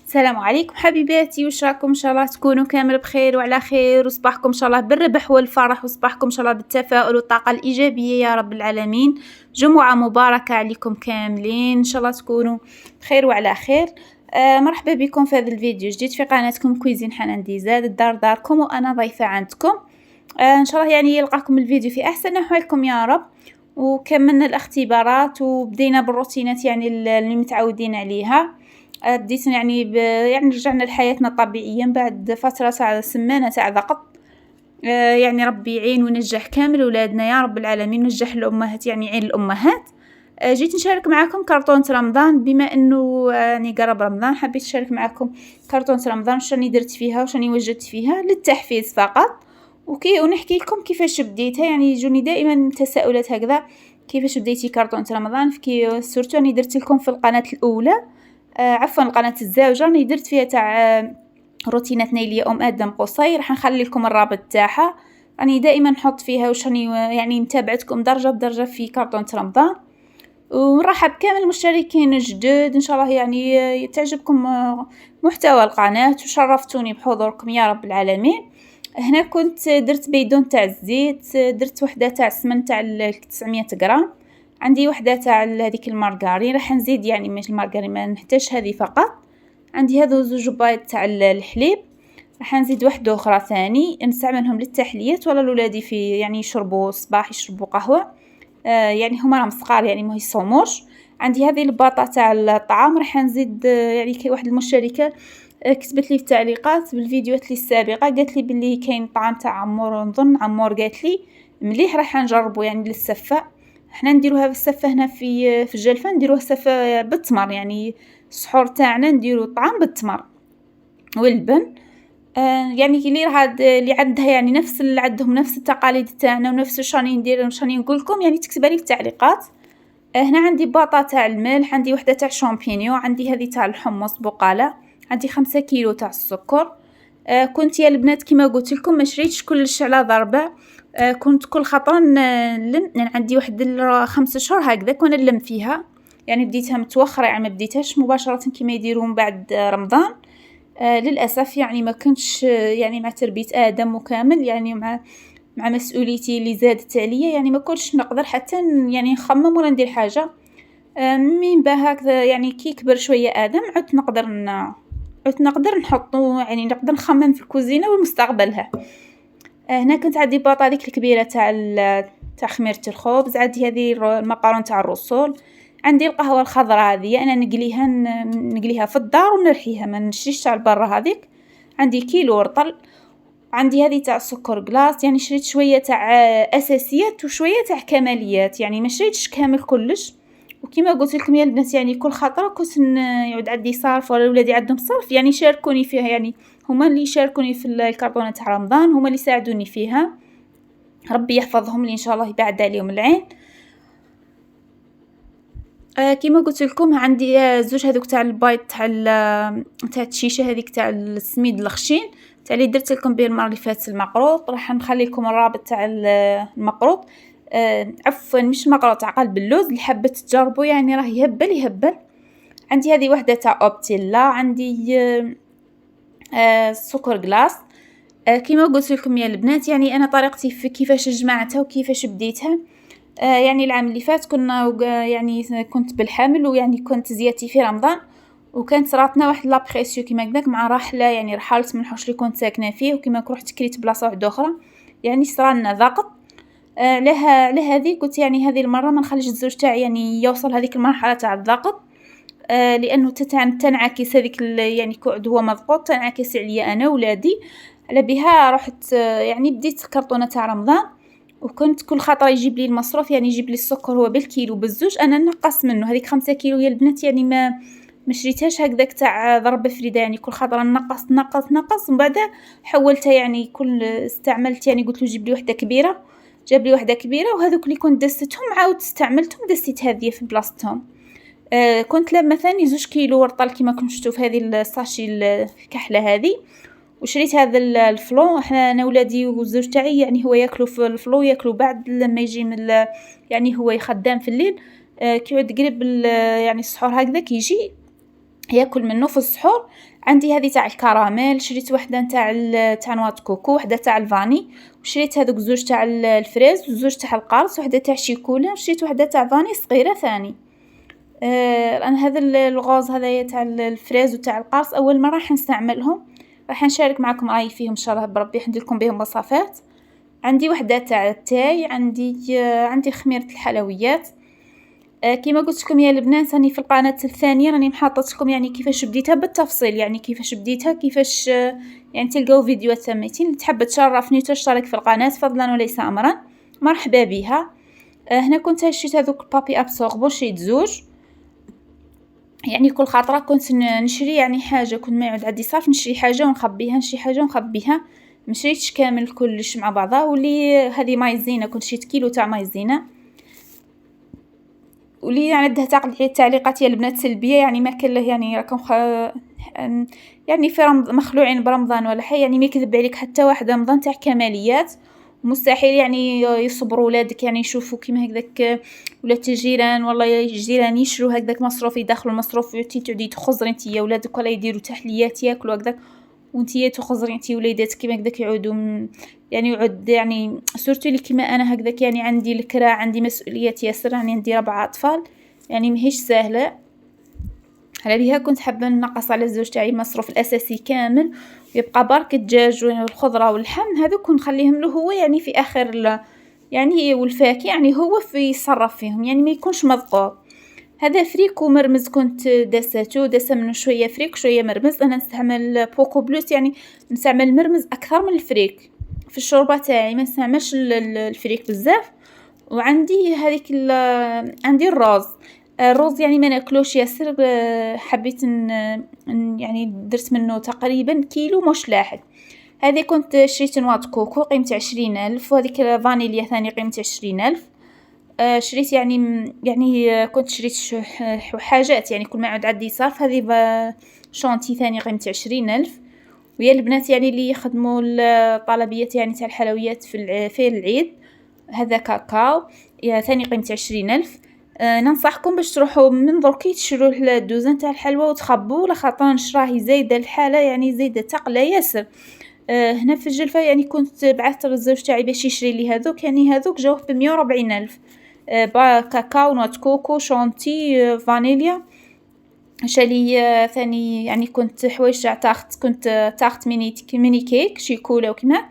السلام عليكم حبيباتي، واش راكم؟ ان شاء الله تكونوا كامل بخير وعلى خير، وصباحكم ان شاء الله بالربح والفرح، وصباحكم ان شاء الله بالتفاؤل والطاقه الايجابيه يا رب العالمين. جمعه مباركه عليكم كاملين، ان شاء الله تكونوا بخير وعلى خير. مرحبا بكم في هذا الفيديو جديد في قناتكم كويزين حنان ديزاد، الدار داركم وانا ضيفه عندكم. ان شاء الله يعني يلقاكم الفيديو في احسن احوالكم يا رب. وكملنا الاختبارات وبدينا بالروتينات يعني اللي متعودين عليها. بديت يعني يعني رجعنا لحياتنا طبيعيا بعد فترة تاع سمانة تاع ضغط. يعني ربي يعين وينجح كامل ولادنا يا رب العالمين، نجح الأمهات يعني يعين الأمهات. جيت نشارك معكم كرتونة رمضان بما انه يعني قرب رمضان، حبيت نشارك معكم كرتونة رمضان شاني درت فيها وشاني وجدت فيها للتحفيز فقط. ونحكي لكم كيفاش بديتها، يعني يجوني دائما تساؤلات هكذا، كيفاش بديتي كرتونة رمضان؟ سورتو اني درت لكم في القناة الاولى، عفوا القناة الزاوجة راني درت فيها تاع روتينات نيلية ام ادم قصير، راح نخلي لكم الرابط تاعها. راني دائما نحط فيها واش راني يعني متابعتكم درجة بدرجة في كرتونة رمضان. ونرحب كامل المشتركين الجدد، ان شاء الله يعني تعجبكم محتوى القناة وشرفتوني بحضوركم يا رب العالمين. هنا كنت درت بيدون تاع الزيت، درت وحده تاع السمن تاع 900 غرام، عندي وحده تاع هذيك المارغرين، راح نزيد يعني مش المارغرين ما نحتاجش هذه فقط. عندي هذو زوج بيض تاع الحليب، راح نزيد وحده اخرى ثاني نستعملهم للتحليات ولا لولادي في يعني يشربوا صباح يشربوا قهوه. يعني هما راهم صغار يعني ما يصوموش. عندي هذه الباطه تاع الطعام، راح نزيد يعني كي واحد المشتركه كتبت لي في التعليقات بالفيديوهات لي السابقه، قالت لي باللي كاين طعام تاع عمور، نظن عمور، قالت لي مليح راح نجربه يعني للسفه. احنا نديروها بالسفه هنا في الجلفه، نديروها سفه بالتمر، يعني السحور تاعنا نديرو طعام بالتمر واللبن. يعني اللي عندها يعني نفس اللي عندهم نفس التقاليد تاعنا ونفس شاني ندير شاني نقول لكم، يعني تكتبها لي في التعليقات. هنا عندي باطا تاع الملح، عندي وحده تاع شامبينيو، عندي هذه تاع الحمص بقاله، عندي 5 كيلو تاع السكر. كنت يا البنات كما قلت لكم ما شريتش كلش على ضربه. كنت كل خطره نلم، يعني عندي واحد 5 شهور هكذا كون نلم فيها، يعني بديتها متوخره، يعني ما بديتهاش مباشره كما يديرون بعد رمضان. للاسف يعني ما كنتش يعني مع تربيه ادم وكامل، يعني مع مسؤوليتي اللي زادت عليا، يعني ما كنتش نقدر حتى يعني نخمم ولا ندير حاجه. من هكذا يعني كي كبر شويه ادم عدت نقدر نحطو، يعني نقدر نخمم في الكوزينه ومستقبلها. هنا كنت عندي باطا هذيك الكبيره تاع خميره الخبز، عندي هذه المقارون تاع الرسول، عندي القهوه الخضراء هذه انا نقليها في الدار ونرحيها، ما نشريش تاع برا هذيك. عندي كيلو رطل، عندي هذه تاع سكر كلاص، يعني شريت شويه تاع اساسيات وشويه تاع كماليات، يعني ما شريتش كامل كلش. وكما قلت لكم يا البنات يعني كل خطره كنت يعود عندي صرف ولا ولادي عندهم صرف، يعني يشاركوني فيها، يعني هما اللي يشاركوني في الكرتونه تاع رمضان، هما اللي يساعدوني فيها، ربي يحفظهم لي ان شاء الله يبعد عليهم العين. كما قلت لكم عندي زوج هذوك تاع البيض تاع الشيشه هذيك تاع السميد الخشين تاع اللي درت لكم به المره اللي فاتت المقروط، راح نخلي لكم الرابط تاع المقروط. عفوا مش المقروط، تاع قلب اللوز، اللي حبت تجربوا يعني راه يهبل. عندي هذه وحده تاع اوبتيلا، عندي سكر جلاس. كما قلت لكم يا البنات يعني انا طريقتي في كيفاش جمعتها وكيفاش بديتها. يعني العام اللي فات كنا يعني كنت بالحمل، ويعني كنت زيارتي في رمضان، وكانت صراتنا واحد لابريسيو كيما هكذاك مع راحله، يعني رحلت من الحوش اللي كنت ساكنه فيه، وكما رحت كريت بلاصه واحده اخرى، يعني صرالنا ضغط. لهذه قلت يعني هذه المره ما نخليش الزوج تاعي يعني يوصل هذيك المرحله تاع الضغط. لانه تنعكس هذيك يعني كعد هو مضغوط، تنعكس عليا انا ولادي. على بها رحت يعني بديت كرتونه تاع رمضان، وكنت كل خطره يجيب لي المصروف، يعني يجيب لي السكر هو بالكيلو بالزوج، انا نقص منه هذيك 5 كيلو يا البنات، يعني ما شريتهاش هكذاك تاع ضربه فريده، يعني كل خطره نقص ومن بعد حولتها، يعني كل استعملت يعني قلت له جيب لي وحده كبيره، جاب لي وحده كبيره، وهذوك اللي كنت دستهم عاودت استعملتهم دستيت هذه في بلاصتهم. كنت لما ثاني 2 كيلو ورطل كما كنتم شفتوا في هذه الساشي الكحله هذه. وشريت هذا الفلو، انا ولادي والزوج تاعي يعني هو ياكلوا في الفلو، ياكلوا بعد لما يجي من يعني هو خدام في الليل. كي يعود قريب يعني السحور هكذا كيجي ياكل منه في السحور. عندي هذه تاع الكراميل، شريت وحده تاع نواه كوكو، وحده تاع الفاني، وشريت هذوك زوج تاع الفريز وزوج تاع القرص، وحده تاع الشيكولا، وشريت وحده تاع فاني صغيره ثاني. انا هذا الغوز هذايا تاع الفريز وتاع القرص اول مره راح نستعملهم، راح نشارك معكم رايي فيهم ان شاء الله بربي، ندير لكم بهم وصفات. عندي وحده تاع التاي، عندي خميره الحلويات. كيما قلت لكم يا البنات، راني في القناه الثانيه راني محطت لكم يعني كيفاش بديتها بالتفصيل، يعني كيفاش بديتها، كيفاش يعني تلقاو فيديوهات ثمتين. اللي تحب تشرفني وتشترك في القناه فضلا وليس امرا، مرحبا بها. هنا كنت شريت هذوك بابي ابسوربون، شريت زوج. يعني كل خاطره كنت نشري يعني حاجه، كنت ما يعود عندي صرف نشري حاجه ونخبيها، نشري حاجه ونخبيها، مشريتش كامل كلش مع بعضها. واللي هذه مايزينا كنت شريت كيلو تاع مايزينا، ولي عندها تعليقات يا البنات سلبيه، يعني ما كان له يعني راكم يعني في مخلوعين برمضان ولا حي، يعني ما يكذب عليك حتى واحد رمضان تاع كماليات. مستحيل يعني يصبروا ولادك يعني يشوفوا كيما هكذاك ولات الجيران والله الجيران يشروا هكذاك مصروف، يدخلوا المصروف وانتي تعودي تخزري انتي يا ولادك، ولا يديروا تحليات ياكلوا هكذاك وانتي تخزري انتي وليداتك كيما هكذاك يعودوا يعني يعود يعني سورتو لي كيما انا هكذاك، يعني عندي الكرا، عندي مسؤوليات ياسر، يعني عندي 4 اطفال، يعني ماهيش سهله. على بها كنت حابه ننقص على الزوج تاعي المصروف الاساسي كامل، ويبقى برك الدجاج والخضره واللحم هذوك ونخليهم له هو يعني في اخر يعني والفاكهه يعني هو في يصرف فيهم، يعني ما يكونش مضغوط. هذا فريك ومرمز كنت داسه منه شويه فريك شويه مرمز. انا نستعمل بوكو بلوس، يعني نستعمل المرمز اكثر من الفريك في الشوربه تاعي، ما نستعملش الفريك بزاف. وعندي هذيك عندي الرز يعني ما ناكلوش ياسر، حبيت يعني درت منه تقريبا كيلو مش لاحق. هذه كنت شريت نواه كوكو قيمة 20,000، وهذيك فانيليا ثاني قيمة 20,000. شريت يعني كنت شريت حاجات يعني كل ما عاد عندي صرف. هذه شونتي ثاني قيمة 20,000. ويا البنات يعني اللي يخدموا الطلبيات يعني تاع الحلويات في العيد، هذا كاكاو يا ثاني قيمة 20,000. ننصحكم باش تروحوا من دركي تشروا الدوزن تاع الحلوى وتخبوا، لخاطر نشراهي زايده الحاله، يعني زايده تقله ياسر. هنا في الجلفه يعني كنت بعثت للزوج تاعي باش يشري لي هذوك، يعني هذوك جاوه ب140,000. كاكاو نواه كوكو شونتي فانيليا. شالي ثاني يعني كنت حوايج كنت تاخت ميني كيك شيكولا وكما،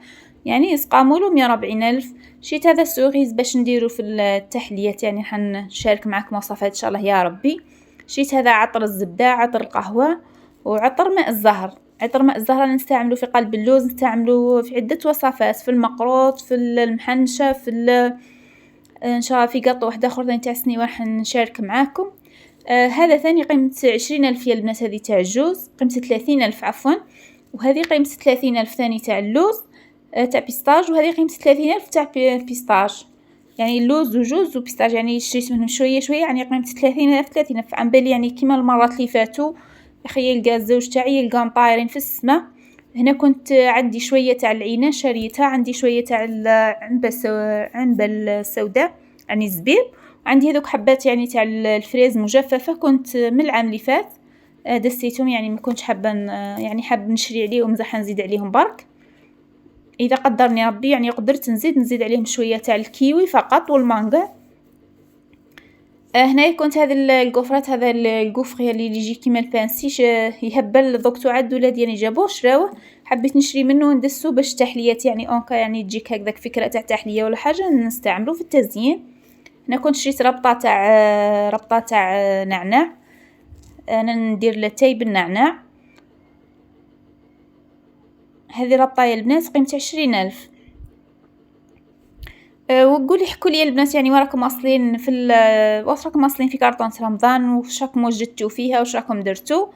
يعني يسقامولو 140,000. شيت هذا السوغيز باش نديرو في التحليات، يعني حنشارك معكم وصفات ان شاء الله يا ربي. شيت هذا عطر الزبده، عطر القهوه، وعطر ماء الزهر. عطر ماء الزهر نستعملو في قلب اللوز، نستعملو في عده وصفات، في المقروط، في المحنشه، في ان شاء الله في قطو واحد اخر تاع سني راح نشارك معاكم. هذا ثاني قيمة 20,000 يا البنات، هذه تاع الجوز قيمة 30,000 عفوا، وهذه قيمة 30,000 ثاني تاع اللوز تاع بيستاج، وهذه قيمة 30,000 تاع بيستاج. يعني اللوز وجوز وبيستاج يعني شريت منهم شوية شوية، يعني قيمة 30,000 عن بالي يعني كيما المرات اللي فاتوا. اخي يلقى الزوج تاعي يلقاهم طايرين في السماء. هنا كنت عندي شوية تاع العنب شريتها، عندي شوية تاع العنبة السوداء يعني الزبيب، عندي هذوك حبات يعني تاع الفريز مجففه، كنت من العام اللي فات دسيتهم، يعني ما كنتش حابه يعني حاب نشري عليهم زح نزيد عليهم برك. اذا قدرني ربي يعني قدرت نزيد عليهم شويه تاع الكيوي فقط والمانغا. هنا كنت هذا القفرات، هذا القفر اللي يجي كيما البانسيش يهبل دوك تعد ولادي يعني جابوه شراوه، حبيت نشري منه وندسو باش تحليات يعني اونكا يعني تجيك هكذاك فكره تاع تحليه ولا حاجه نستعملو في التزيين. انا كنت شريت ربطه تاع نعناع، انا ندير لاتاي بالنعناع. هذه ربطه يا البنات قيمه 20,000. وقولي حكوا لي البنات يعني وراكم واصلين في واش راكم واصلين في كارطون رمضان، واش راكم وجدتوا فيها، واش راكم درتوا.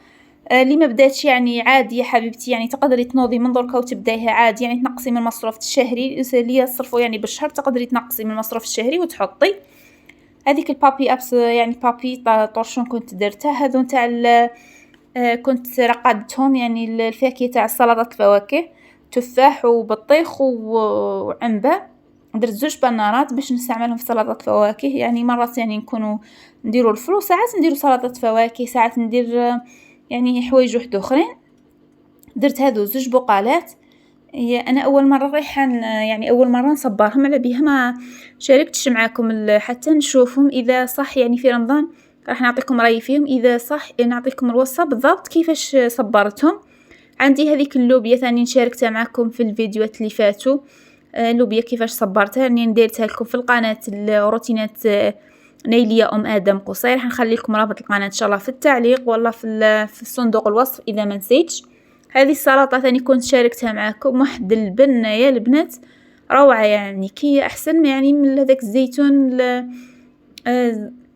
اللي ما بداتش يعني عادي يا حبيبتي، يعني تقدري تنوضي من دركا وتبدايها عادي، يعني تنقصي من المصروف الشهري اللي يصرفوا يعني بالشهر، تقدري تنقصي من المصروف الشهري وتحطي. هذيك البابي ابس يعني بابي طرشون كنت درتها، هذو تاع كنت رقدتهم يعني الفاكهه تاع سلطه الفواكه، تفاح وبطيخ وعنبه. درت 2 بنارات باش نستعملهم في سلطه فواكه، يعني مرات يعني نكونوا نديروا الفرو، ساعات نديروا سلطه فواكه، ساعات ندير يعني حوايج واحد اخرين. درت هذو زوج بقالات. انا اول مره ريحان، يعني اول مره نصبرهم، على بيها ما شاركتش معاكم حتى نشوفهم اذا صح. يعني في رمضان راح نعطيكم رايي فيهم، اذا صح نعطيكم الوصفه بالضبط كيفاش صبرتهم. عندي هذيك اللوبيا ثاني شاركتها معكم في الفيديوهات اللي فاتوا. اللوبيا كيفاش صبرتها راني نديرتها لكم في القناه روتينات نيلية ام ادم قصير. حنخلي لكم رابط القناه ان شاء الله في التعليق ولا في صندوق الوصف اذا ما نسيتش. هذه السلطه ثاني كنت شاركتها معكم، واحد البنه يا البنات روعه، يعني كي احسن يعني من هذاك الزيتون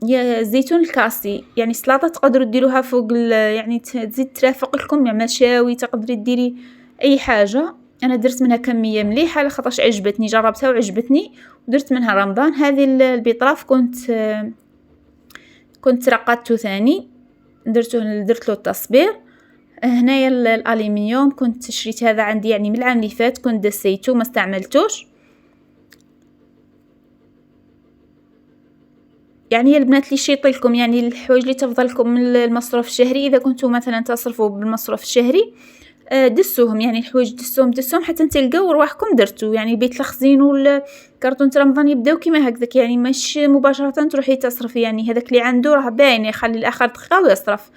يا الزيتون الكاسي. يعني سلطه تقدروا ديروها فوق يعني تزيد ترافق لكم يعني مشاوي، تقدري ديري اي حاجه. انا درت منها كميه مليحه لخاطرش عجبتني، جربتها وعجبتني ودرت منها رمضان. هذه البيطراف كنت رقدته ثاني، درت له التصبير. هنايا الالومنيوم كنت شريت هذا عندي يعني من العام اللي فات، كنت دسيته ما استعملتوش. يعني يا البنات اللي يشيط لكم يعني الحوايج اللي تفضلكم من المصروف الشهري، اذا كنتوا مثلا تصرفوا بالمصروف الشهري دسوهم، يعني الحوايج دسوهم حتى تلقاو رواحكم درتوا. يعني بيت الخزين والكرتون رمضان يبداو كيما هكذاك، يعني مش مباشره تروحي تصرفي. يعني هذاك اللي عنده راه باين يخلي الاخر دقيقه ويصرف.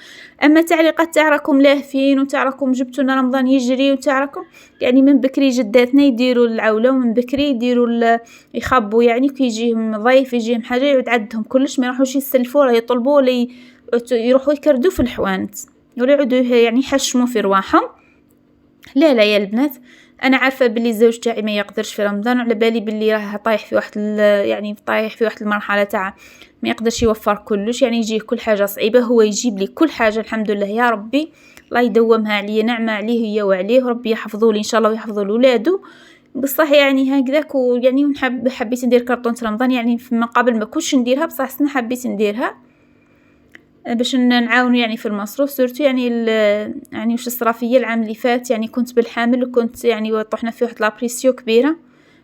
اما تعليقات تاع راكم لاهفين وتاع راكم جبتوا لنا رمضان يجري وتاع راكم، يعني من بكري جداتنا يديروا العوله، ومن بكري يديروا يخبوا، يعني كي يجيهم ضيف يجيهم حاجه يعود عندهم كلش، ما يروحوش يسلفوا ولا يطلبوا ولا يروحوا يكردوا في الحوانت ولا يعودوا يعني يحشموا في رواحهم. لا يا البنات، انا عارفه بلي الزوج تاعي ما يقدرش في رمضان، وعلى بالي بلي راه طايح في واحد يعني طايح في واحد المرحله تاع ما يقدرش يوفر كلش، يعني يجيه كل حاجه صعيبه. هو يجيب لي كل حاجه الحمد لله يا ربي، الله يدومها عليا، نعمه عليه هي وعليه، وربي يحفظوا لي ان شاء الله ويحفظوا لاولاده. بصح يعني هكذاك، ويعني حبيت ندير كرتونه رمضان، يعني من قبل ما كنتش نديرها، بصح سنه حبيت نديرها باش نعاونوا يعني في المصروف سورتو. يعني يعني واش الصرافيه العام اللي فات يعني كنت بالحامل، وكنت يعني طحنا في واحد لابريسيو كبيره،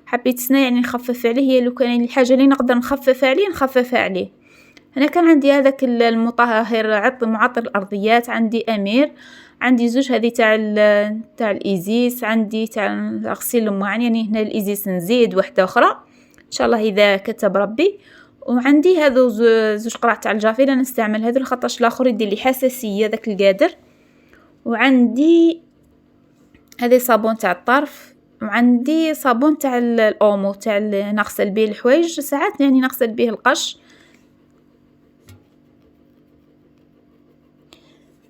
حبيت سنه يعني نخفف عليه. هي لو كان يعني الحاجه اللي نقدر نخفف عليه. انا كان عندي هذاك المطهر معطر الارضيات، عندي امير، عندي زوج هذه تاع الايزيس، عندي تاع غسيل المواعين. يعني هنا الايزيس نزيد واحده اخرى ان شاء الله اذا كتب ربي. وعندي هذو زوج قراع تاع الجافيل، انا نستعمل هذو لخاطرش الاخر يدير لي حساسيه داك القادر. وعندي هذه صابون تاع الطرف، وعندي صابون تاع الاومو تاع نغسل به الحوايج، ساعات يعني نغسل به القش.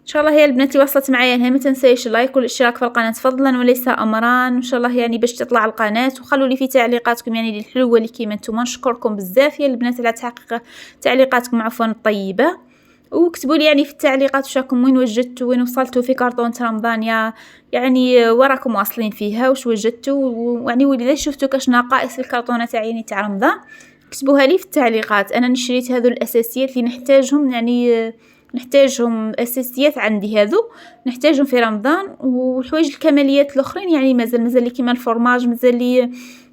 ان شاء الله يا البنات اللي وصلت معايا هنا ما تنسايش اللايك والاشتراك في القناه فضلا وليس امرا، ان شاء الله يعني باش تطلع القناه. وخلوا لي في تعليقاتكم يعني الحلوه اللي كيما نتوما، نشكركم بزاف يا البنات على تحقيق تعليقاتكم عفوا الطيبه. وكتبوا لي يعني في التعليقات واش راكم، وين وجدتوا، وين وصلتوا في كرتونه رمضان، يعني وراكم واصلين فيها، واش وجدتوا، ويعني ولا شفتوا كاش نقائص الكرتونه تاع يعني تاع رمضان، كتبوها لي في التعليقات. انا نشريت هذو الاساسيات اللي نحتاجهم، يعني نحتاجهم اساسيات عندي هذو نحتاجهم في رمضان. والحوايج الكماليات الاخرين يعني مازال لي كيما الفرماج، مازال لي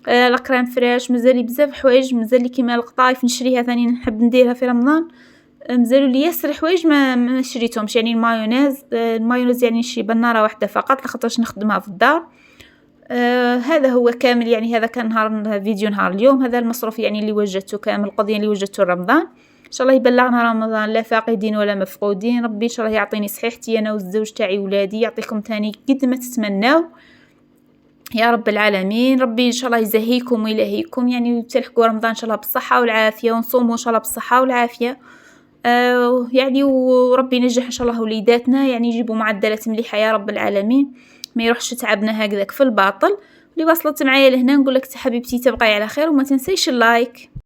الكريم فريش، مازال لي بزاف حوايج، مازال لي كيما القطايف نشريها ثاني نحب نديرها في رمضان. مازالوا لي ياسر حوايج ما شريتهمش. يعني المايونيز يعني نشري بناره واحده فقط لخاطرش نخدمها في الدار. هذا هو كامل، يعني هذا كان نهار اليوم. هذا المصروف يعني اللي وجدته كامل، القضيه اللي وجدته رمضان. ان شاء الله يبلغنا رمضان لا فاقدين ولا مفقودين. ربي ان شاء الله يعطيني صحيحتي انا والزوج تاعي ولادي، يعطيكم ثاني قد ما تتمناو يا رب العالمين. ربي ان شاء الله يزهيكم ويلهيكم، يعني تلحقوا رمضان ان شاء الله بالصحه والعافيه، ونصوموا ان شاء الله بالصحه والعافيه. يعني وربي ينجح ان شاء الله وليداتنا، يعني يجيبوا معدلات مليحه يا رب العالمين، ما يروحش تعبنا هكذاك في الباطل. اللي وصلت معايا لهنا نقول لك حبيبتي تبقاي على خير، وما تنسيش اللايك.